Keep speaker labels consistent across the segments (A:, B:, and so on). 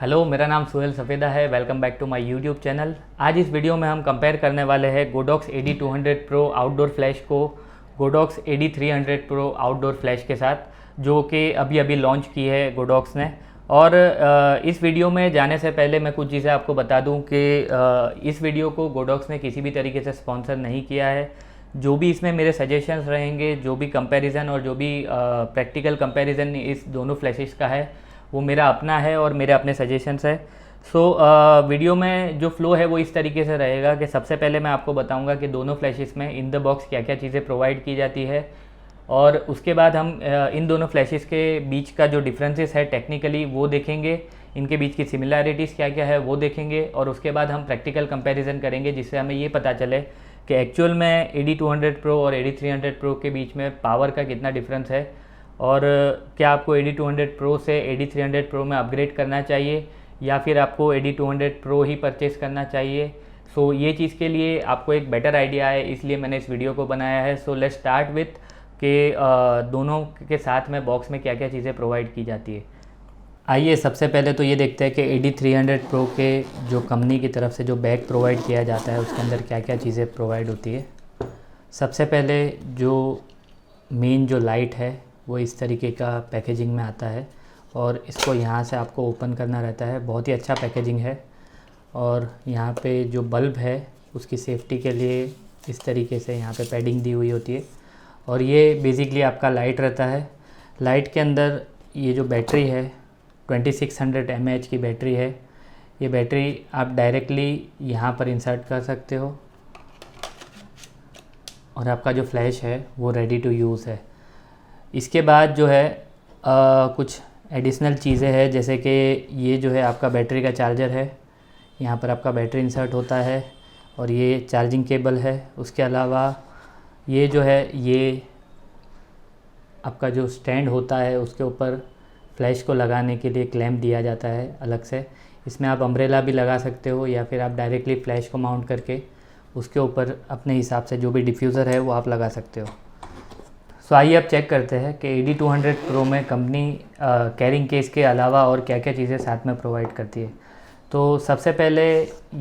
A: Hello, मेरा नाम सुहेल सफ़ेदा है। Welcome back to my YouTube channel. आज इस वीडियो में हम कंपेयर करने वाले हैं Godox AD200 pro outdoor flash को Godox AD300 pro outdoor flash के साथ, जो कि अभी अभी लॉन्च की है गोडॉक्स ने। और इस वीडियो में जाने से पहले मैं कुछ चीज़ें आपको बता दूं कि इस वीडियो को गोडॉक्स ने किसी भी तरीके से स्पॉन्सर नहीं किया है। जो भी इसमें मेरे सजेशंस रहेंगे, जो भी कंपैरिजन और जो भी प्रैक्टिकल कंपैरिजन इस दोनों फ्लैशेस का है, वो मेरा अपना है और मेरे अपने सजेशंस है। वीडियो में जो फ्लो है वो इस तरीके से रहेगा कि सबसे पहले मैं आपको बताऊंगा कि दोनों फ्लैशेस में इन द बॉक्स क्या क्या चीज़ें प्रोवाइड की जाती है, और उसके बाद हम इन दोनों फ्लैशेस के बीच का जो डिफरेंसेस है टेक्निकली वो देखेंगे, इनके बीच की सिमिलैरिटीज़ क्या क्या है वो देखेंगे, और उसके बाद हम प्रैक्टिकल कंपैरिजन करेंगे जिससे हमें ये पता चले कि एक्चुअल में AD200 प्रो और AD300 प्रो के बीच में पावर का कितना डिफरेंस है, और क्या आपको AD200 प्रो से AD300 प्रो में अपग्रेड करना चाहिए या फिर आपको AD200 प्रो ही परचेज़ करना चाहिए। ये चीज़ के लिए आपको एक बेटर आइडिया है, इसलिए मैंने इस वीडियो को बनाया है। लेट्स स्टार्ट विथ कि दोनों के साथ में बॉक्स में क्या क्या चीज़ें प्रोवाइड की जाती है। आइए सबसे पहले तो ये देखते हैं कि AD300 प्रो के जो कंपनी की तरफ से जो बैग प्रोवाइड किया जाता है उसके अंदर क्या क्या चीज़ें प्रोवाइड होती है। सबसे पहले जो मेन जो लाइट है वो इस तरीके का पैकेजिंग में आता है, और इसको यहाँ से आपको ओपन करना रहता है। बहुत ही अच्छा पैकेजिंग है। और यहाँ पे जो बल्ब है उसकी सेफ्टी के लिए इस तरीके से यहाँ पे पैडिंग दी हुई होती है, और ये बेसिकली आपका लाइट रहता है। लाइट के अंदर ये जो बैटरी है 2600 mAh की बैटरी है। ये बैटरी आप डायरेक्टली यहाँ पर इंसर्ट कर सकते हो, और आपका जो फ्लैश है वो रेडी टू यूज़ है। इसके बाद जो है कुछ एडिशनल चीज़ें हैं, जैसे कि ये जो है आपका बैटरी का चार्जर है। यहाँ पर आपका बैटरी इंसर्ट होता है, और ये चार्जिंग केबल है। उसके अलावा ये जो है ये आपका जो स्टैंड होता है उसके ऊपर फ्लैश को लगाने के लिए क्लैंप दिया जाता है अलग से। इसमें आप अम्ब्रेला भी लगा सकते हो, या फिर आप डायरेक्टली फ्लैश को माउंट करके उसके ऊपर अपने हिसाब से जो भी डिफ्यूज़र है वो आप लगा सकते हो। आइए अब चेक करते हैं कि AD200 प्रो में कंपनी कैरिंग केस के अलावा और क्या क्या चीज़ें साथ में प्रोवाइड करती है। तो सबसे पहले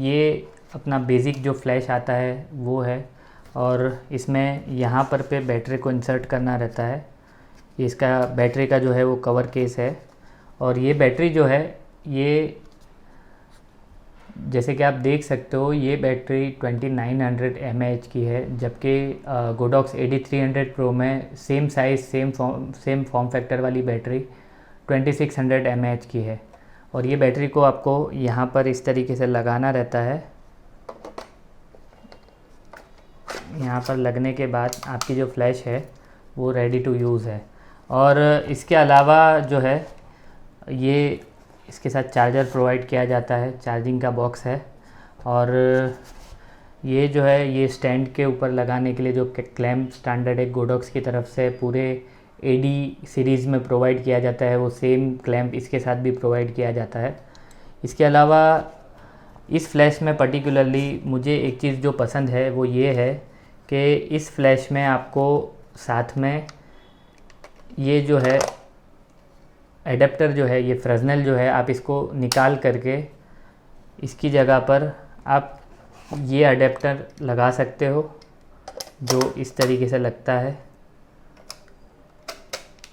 A: ये अपना बेसिक जो फ्लैश आता है वो है, और इसमें यहाँ पर पे बैटरी को इंसर्ट करना रहता है। इसका बैटरी का जो है वो कवर केस है, और ये बैटरी जो है ये जैसे कि आप देख सकते हो ये बैटरी 2900 mAh की है, जबकि गोडॉक्स AD300 प्रो में same size same form factor वाली बैटरी 2600 mAh की है। और ये बैटरी को आपको यहाँ पर इस तरीके से लगाना रहता है। यहाँ पर लगने के बाद आपकी जो फ्लैश है वो रेडी टू यूज़ है। और इसके अलावा जो है ये इसके साथ चार्जर प्रोवाइड किया जाता है, चार्जिंग का बॉक्स है। और ये जो है ये स्टैंड के ऊपर लगाने के लिए जो क्लैंप स्टैंडर्ड है गोडॉक्स की तरफ से पूरे AD सीरीज़ में प्रोवाइड किया जाता है, वो सेम क्लैंप इसके साथ भी प्रोवाइड किया जाता है। इसके अलावा इस फ्लैश में पर्टिकुलरली मुझे एक चीज़ जो पसंद है वो ये है कि इस फ्लैश में आपको साथ में ये जो है एडेप्टर जो है, ये फ्रेस्नेल जो है, आप इसको निकाल करके इसकी जगह पर आप ये एडेप्टर लगा सकते हो, जो इस तरीके से लगता है।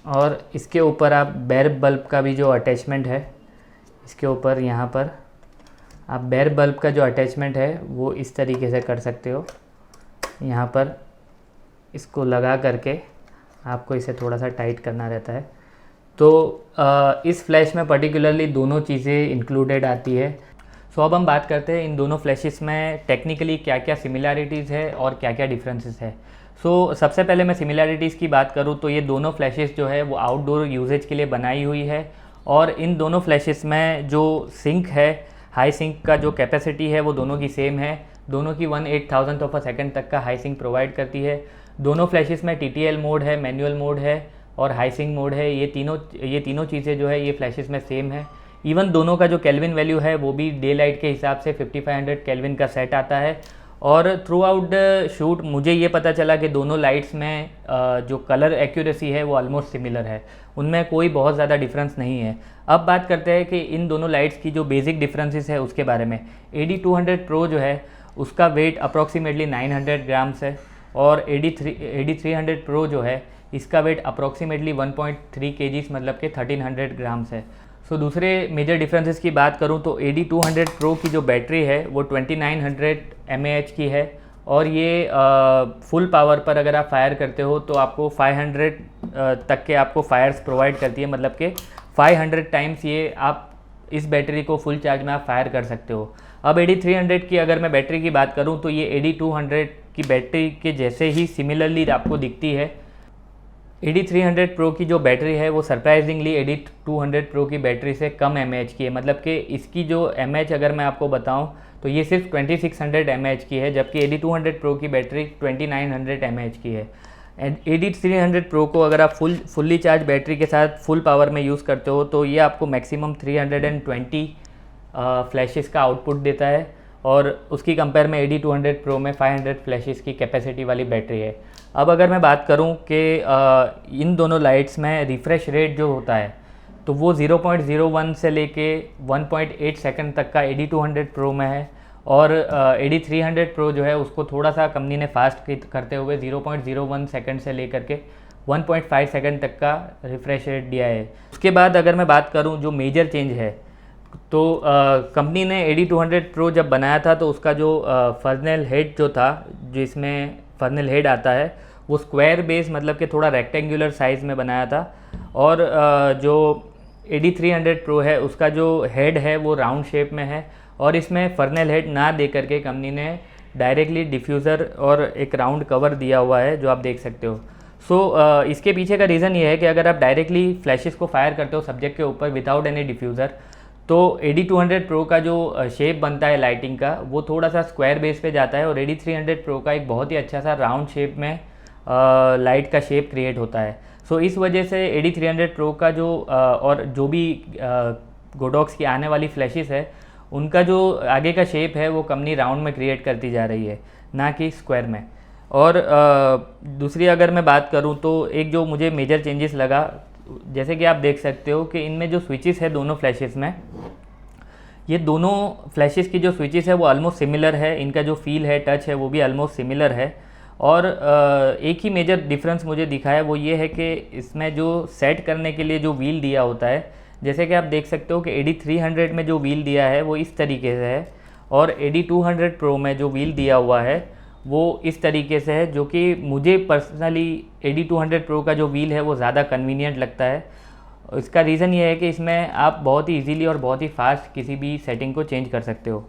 A: और इसके ऊपर आप बेयर बल्ब का भी जो अटैचमेंट है, इसके ऊपर यहाँ पर आप बेयर बल्ब का जो अटैचमेंट है वो इस तरीके से कर सकते हो। यहाँ पर इसको लगा करके आपको इसे थोड़ा सा टाइट करना रहता है। तो इस फ्लैश में पर्टिकुलरली दोनों चीज़ें इंक्लूडेड आती है। अब हम बात करते हैं इन दोनों फ्लैशेस में टेक्निकली क्या क्या सिमिलैरिटीज़ है और क्या क्या डिफरेंसेस है। सबसे पहले मैं सिमिलैरिटीज़ की बात करूँ तो ये दोनों फ्लैशेस जो है वो आउटडोर यूजेज के लिए बनाई हुई है, और इन दोनों फ्लैशेस में जो सिंक है, हाई सिंक का जो कैपेसिटी है वो दोनों की सेम है। दोनों की 1/8000 ऑफ अ सेकेंड तक का हाई सिंक प्रोवाइड करती है। दोनों फ्लैशेस में TTL मोड है, मैनुअल मोड है और हाई सिंक मोड है। ये तीनों चीज़ें जो है ये फ्लैशेस में सेम है। इवन दोनों का जो केल्विन वैल्यू है वो भी डे लाइट के हिसाब से 5500 केल्विन का सेट आता है, और थ्रू आउट द शूट मुझे ये पता चला कि दोनों लाइट्स में जो कलर एक्यूरेसी है वो ऑलमोस्ट सिमिलर है, उनमें कोई बहुत ज़्यादा डिफरेंस नहीं है। अब बात करते हैं कि इन दोनों लाइट्स की जो बेसिक डिफरेंसेस है उसके बारे में। AD200 Pro जो है उसका वेट अप्रॉक्सीमेटली 900 ग्राम्स है, और AD300 Pro जो है इसका वेट अप्रॉक्सीमेटली 1.3 kgs मतलब कि 1300 ग्राम्स है। सो दूसरे मेजर डिफरेंसेस की बात करूं तो AD200 Pro की जो बैटरी है वो 2900 mAh की है, और ये फुल पावर पर अगर आप फायर करते हो तो आपको 500 तक के आपको फायर्स प्रोवाइड करती है, मतलब कि 500 टाइम्स ये आप इस बैटरी को फुल चार्ज में आप फायर कर सकते हो। अब AD300 की अगर मैं बैटरी की बात करूं तो ये AD200 की बैटरी के जैसे ही सिमिलरली आपको दिखती है। AD300 Pro की जो बैटरी है वो सरप्राइजिंगली AD200 Pro की बैटरी से कम mAh की है, मतलब कि इसकी जो mAh अगर मैं आपको बताऊं तो ये सिर्फ 2600 mAh की है, जबकि AD200 Pro की बैटरी 2900 mAh की है। AD300 Pro को अगर आप फुल्ली चार्ज बैटरी के साथ फुल पावर में यूज़ करते हो तो ये आपको मैक्सिमम 320 फ्लैशेस का आउटपुट देता है, और उसकी कंपेयर में AD200 Pro में 500 फ्लैशेस की कैपेसिटी वाली बैटरी है। अब अगर मैं बात करूं कि इन दोनों लाइट्स में रिफ़्रेश रेट जो होता है तो वो 0.01 से लेके 1.8 सेकंड तक का AD200 Pro में है, और AD300 Pro जो है उसको थोड़ा सा कंपनी ने फास्ट करते हुए 0.01 सेकंड से लेकर के 1.5 सेकंड तक का रिफ़्रेश रेट दिया है। उसके बाद अगर मैं बात करूं जो मेजर चेंज है तो कंपनी ने AD200 Pro जब बनाया था तो उसका जो फर्नेल हेड जो था, जिसमें फर्नेल हेड आता है वो स्क्वायर बेस मतलब कि थोड़ा रेक्टेंगुलर साइज़ में बनाया था, और जो AD300 Pro है उसका जो हेड है वो राउंड शेप में है, और इसमें फर्नेल हेड ना दे करके कंपनी ने डायरेक्टली डिफ्यूज़र और एक राउंड कवर दिया हुआ है जो आप देख सकते हो। सो इसके पीछे का रीज़न ये है कि अगर आप डायरेक्टली फ्लैशेस को फायर करते हो सब्जेक्ट के ऊपर विदाउट एनी डिफ्यूज़र तो AD200 Pro का जो शेप बनता है लाइटिंग का वो थोड़ा सा स्क्वायर बेस पे जाता है, और AD300 Pro का एक बहुत ही अच्छा सा राउंड शेप में लाइट का शेप क्रिएट होता है। सो इस वजह से AD300 Pro का जो और जो भी गोडॉक्स की आने वाली फ्लैशेस है उनका जो आगे का शेप है वो कंपनी राउंड में क्रिएट करती जा रही है, ना कि स्क्वायर में। और दूसरी अगर मैं बात करूं तो एक जो मुझे मेजर चेंजेस लगा, जैसे कि आप देख सकते हो कि इनमें जो स्विचेस है दोनों फ्लैशेस में, ये दोनों फ्लैशेस की जो स्विचेस है वो ऑलमोस्ट सिमिलर है, इनका जो फील है टच है वो भी ऑलमोस्ट सिमिलर है। और एक ही मेजर डिफरेंस मुझे दिखा है वो ये है कि इसमें जो सेट करने के लिए जो व्हील दिया होता है, जैसे कि आप देख सकते हो कि AD300 में जो व्हील दिया है वो इस तरीके से है, और AD200 Pro में जो व्हील दिया हुआ है वो इस तरीके से है, जो कि मुझे पर्सनली AD200 Pro का जो व्हील है वो ज़्यादा कन्वीनियंट लगता है। इसका रीज़न ये है कि इसमें आप बहुत ही इजीली और बहुत ही फास्ट किसी भी सेटिंग को चेंज कर सकते हो।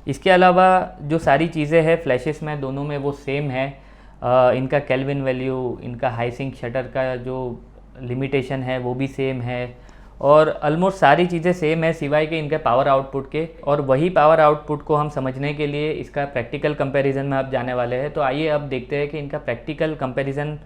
A: इसके अलावा जो सारी चीज़ें हैं फ्लैशेस में दोनों में वो सेम है, इनका केल्विन वैल्यू, इनका हाई सिंक शटर का जो लिमिटेशन है वो भी सेम है, और ऑलमोस्ट सारी चीज़ें सेम है सिवाय के इनके पावर आउटपुट के। और वही पावर आउटपुट को हम समझने के लिए इसका प्रैक्टिकल कंपैरिजन में अब जाने वाले हैं। तो आइए अब देखते हैं कि इनका प्रैक्टिकल कंपैरिजन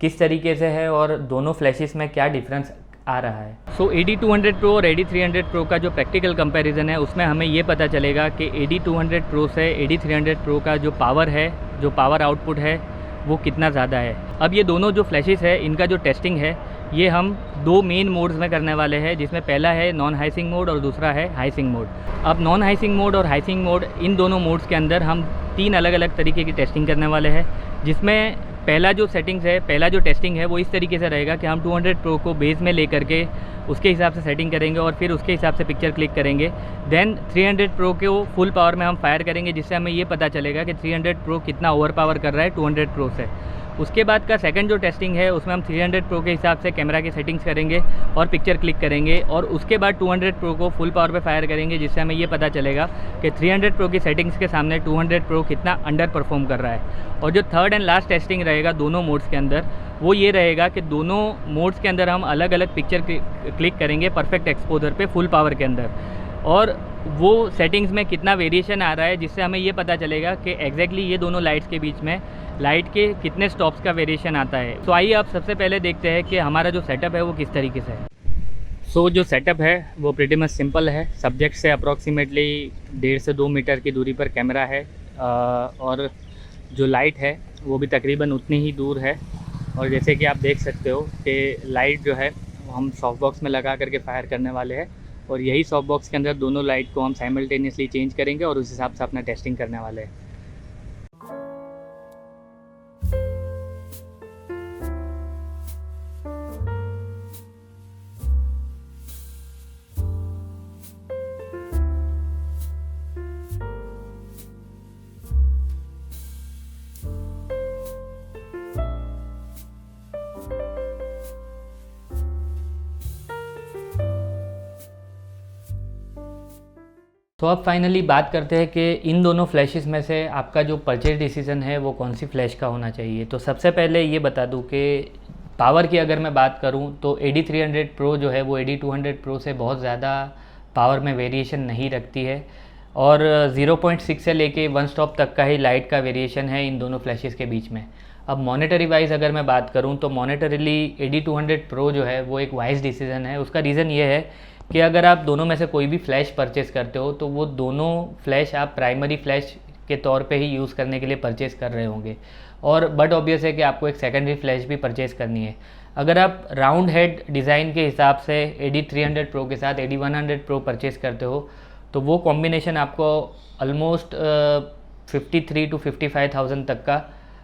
A: किस तरीके से है और दोनों फ्लैशेस में क्या डिफरेंस आ रहा है। सो AD200 Pro और AD300 Pro का जो प्रैक्टिकल कंपैरिजन है उसमें हमें ये पता चलेगा कि AD200 Pro से AD300 Pro का जो पावर है, जो पावर आउटपुट है वो कितना ज़्यादा है। अब ये दोनों जो फ्लैशेस है इनका जो टेस्टिंग है ये हम दो मेन मोड्स में करने वाले हैं, जिसमें पहला है नॉन हाइसिंग मोड और दूसरा है हाइसिंग मोड। अब नॉन हाइसिंग मोड और हाइसिंग मोड इन दोनों मोड्स के अंदर हम 3 अलग अलग तरीके की टेस्टिंग करने वाले हैं, जिसमें पहला जो सेटिंग्स है, पहला जो टेस्टिंग है वो इस तरीके से रहेगा कि हम 200 Pro को बेस में ले करके उसके हिसाब से सेटिंग करेंगे और फिर उसके हिसाब से पिक्चर क्लिक करेंगे। देन 300 Pro के वो फुल पावर में हम फायर करेंगे, जिससे हमें ये पता चलेगा कि 300 Pro कितना ओवर पावर कर रहा है 200 Pro से। उसके बाद का सेकंड जो टेस्टिंग है उसमें हम 300 Pro के हिसाब से कैमरा की सेटिंग्स करेंगे और पिक्चर क्लिक करेंगे, और उसके बाद 200 Pro को फुल पावर पे फायर करेंगे, जिससे हमें ये पता चलेगा कि 300 Pro की सेटिंग्स के सामने 200 Pro कितना अंडर परफॉर्म कर रहा है। और जो थर्ड एंड लास्ट टेस्टिंग रहेगा दोनों मोड्स के अंदर वो ये रहेगा कि दोनों मोड्स के अंदर हम अलग अलग पिक्चर क्लिक करेंगे परफेक्ट एक्सपोजर पे फुल पावर के अंदर, और वो सेटिंग्स में कितना वेरिएशन आ रहा है, जिससे हमें ये पता चलेगा कि एग्जैक्टली ये दोनों लाइट्स के बीच में लाइट के कितने स्टॉप्स का वेरिएशन आता है। तो आइए आप सबसे पहले देखते हैं कि हमारा जो सेटअप है वो किस तरीके से है। सो जो सेटअप है वो प्रीटी मच सिंपल है। सब्जेक्ट से अप्रॉक्सीमेटली 1.5 से 2 मीटर की दूरी पर कैमरा है, और जो लाइट है वो भी तकरीबन उतनी ही दूर है। और जैसे कि आप देख सकते हो कि लाइट जो है हम सॉफ्ट बॉक्स में लगा करके फायर करने वाले हैं, और यही सॉफ्ट बॉक्स के अंदर दोनों लाइट को हम साइमल्टेनियसली चेंज करेंगे और उस हिसाब से अपना टेस्टिंग करने वाले हैं। तो अब फाइनली बात करते हैं कि इन दोनों फ्लैशेस में से आपका जो परचेज डिसीज़न है वो कौन सी फ्लैश का होना चाहिए। तो सबसे पहले ये बता दूं कि पावर की अगर मैं बात करूं तो AD300 Pro जो है वो AD200 Pro से बहुत ज़्यादा पावर में वेरिएशन नहीं रखती है, और 0.6 से लेके 1 स्टॉप तक का ही लाइट का वेरिएशन है इन दोनों फ्लैशेस के बीच में। अब मॉनेटरी वाइज अगर मैं बात करूं तो मॉनेटरीली AD200 Pro जो है वो एक वाइज डिसीज़न है। उसका रीज़न ये है कि अगर आप दोनों में से कोई भी फ्लैश परचेज़ करते हो तो वो दोनों फ्लैश आप प्राइमरी फ्लैश के तौर पे ही यूज़ करने के लिए परचेज़ कर रहे होंगे, और बट ऑब्वियस है कि आपको एक सेकेंडरी फ्लैश भी परचेज़ करनी है। अगर आप राउंड हेड डिज़ाइन के हिसाब से AD300 Pro के साथ AD100 Pro परचेज़ करते हो तो वो कॉम्बिनेशन आपको ऑलमोस्ट 53 to 55,000 तक का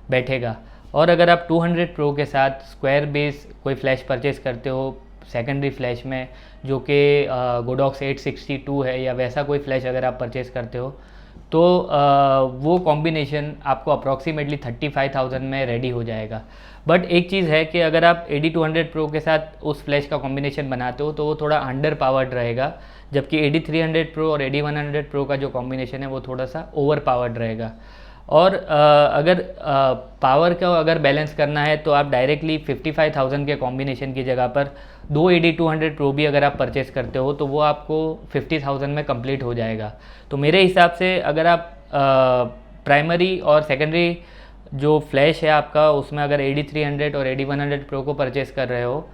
A: बैठेगा। और अगर आप 200 Pro के साथ स्क्वायर बेस कोई फ्लैश परचेज़ करते हो सेकेंडरी फ्लैश में, जो कि गोडॉक्स 862 है, या वैसा कोई फ्लैश अगर आप परचेज़ करते हो तो वो कॉम्बिनेशन आपको अप्रॉक्सीमेटली 35,000 में रेडी हो जाएगा। बट एक चीज़ है कि अगर आप AD200 Pro के साथ उस फ्लैश का कॉम्बिनेशन बनाते हो तो वो थोड़ा अंडर पावर्ड रहेगा, जबकि AD300 Pro और AD100 Pro का जो कॉम्बिनेशन है वो थोड़ा सा ओवर पावर्ड रहेगा। और अगर पावर का अगर बैलेंस करना है तो आप डायरेक्टली 55,000 के कॉम्बिनेशन की जगह पर 2 AD200 Pro भी अगर आप परचेज़ करते हो तो वो आपको 50,000 में कंप्लीट हो जाएगा। तो मेरे हिसाब से अगर आप प्राइमरी और सेकेंडरी जो फ्लैश है आपका उसमें अगर AD300 और AD100 Pro को परचेज़ कर रहे हो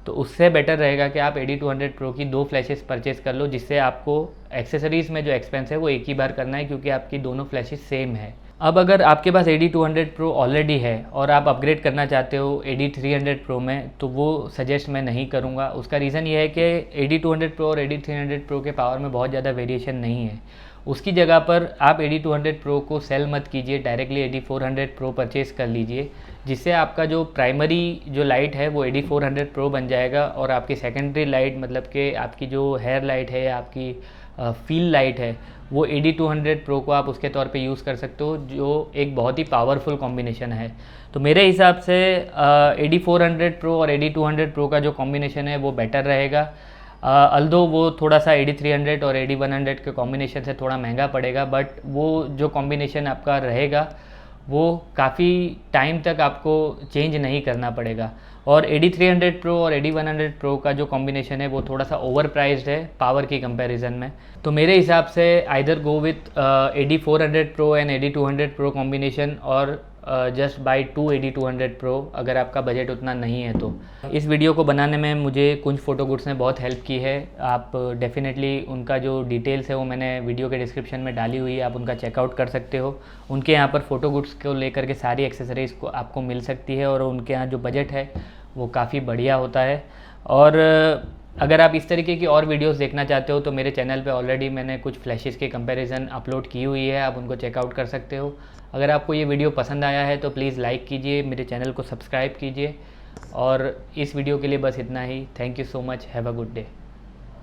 A: तो उससे बेटर रहेगा कि आप AD200 Pro की 2 फ्लैशेस परचेज़ कर लो, जिससे आपको एक्सेसरीज़ में जो एक्सपेंस है वो एक ही बार करना है, क्योंकि आपकी दोनों फ्लैशेस सेम है। अब अगर आपके पास AD200 Pro ऑलरेडी है और आप अपग्रेड करना चाहते हो AD300 Pro में, तो वो सजेस्ट मैं नहीं करूँगा। उसका रीज़न ये है कि AD200 Pro और AD300 Pro के पावर में बहुत ज़्यादा वेरिएशन नहीं है। उसकी जगह पर आप AD200 Pro को सेल मत कीजिए, डायरेक्टली AD400 Pro परचेज़ कर लीजिए, जिससे आपका जो प्राइमरी जो लाइट है वो AD400 Pro बन जाएगा, और आपकी सेकेंडरी लाइट मतलब कि आपकी जो हेयर लाइट है या आपकी फील लाइट है वो AD200 Pro को आप उसके तौर पे यूज़ कर सकते हो, जो एक बहुत ही पावरफुल कॉम्बिनेशन है। तो मेरे हिसाब से AD400 Pro और AD200 Pro का जो कॉम्बिनेशन है वो बेटर रहेगा। अल्दो वो थोड़ा सा AD300 और AD100 के कॉम्बिनेशन से थोड़ा महंगा पड़ेगा, बट वो जो कॉम्बिनेशन आपका रहेगा वो काफ़ी टाइम तक आपको चेंज नहीं करना पड़ेगा। और AD300 Pro और AD100 Pro का जो कॉम्बिनेशन है वो थोड़ा सा ओवर प्राइस्ड है पावर की कंपैरिजन में। तो मेरे हिसाब से either go with AD400 Pro and AD200 Pro combination, और जस्ट बाई 2 AD200 Pro अगर आपका बजट उतना नहीं है तो। इस वीडियो को बनाने में मुझे कुंज फोटो गुड्स ने बहुत हेल्प की है। आप डेफिनेटली उनका जो डिटेल्स है वो मैंने वीडियो के डिस्क्रिप्शन में डाली हुई है, आप उनका चेकआउट कर सकते हो। उनके यहाँ पर फ़ोटो गुड्स को लेकर के सारी एक्सेसरीज़ को आपको मिल सकती है, और उनके यहाँ जो बजट है वो काफ़ी बढ़िया होता है। और अगर आप इस तरीके की और वीडियोस देखना चाहते हो तो मेरे चैनल पे ऑलरेडी मैंने कुछ फ्लैशेस के कंपैरिजन अपलोड की हुई है, आप उनको चेकआउट कर सकते हो। अगर आपको ये वीडियो पसंद आया है तो प्लीज़ लाइक कीजिए, मेरे चैनल को सब्सक्राइब कीजिए, और इस वीडियो के लिए बस इतना ही। Thank you so much, have a good day.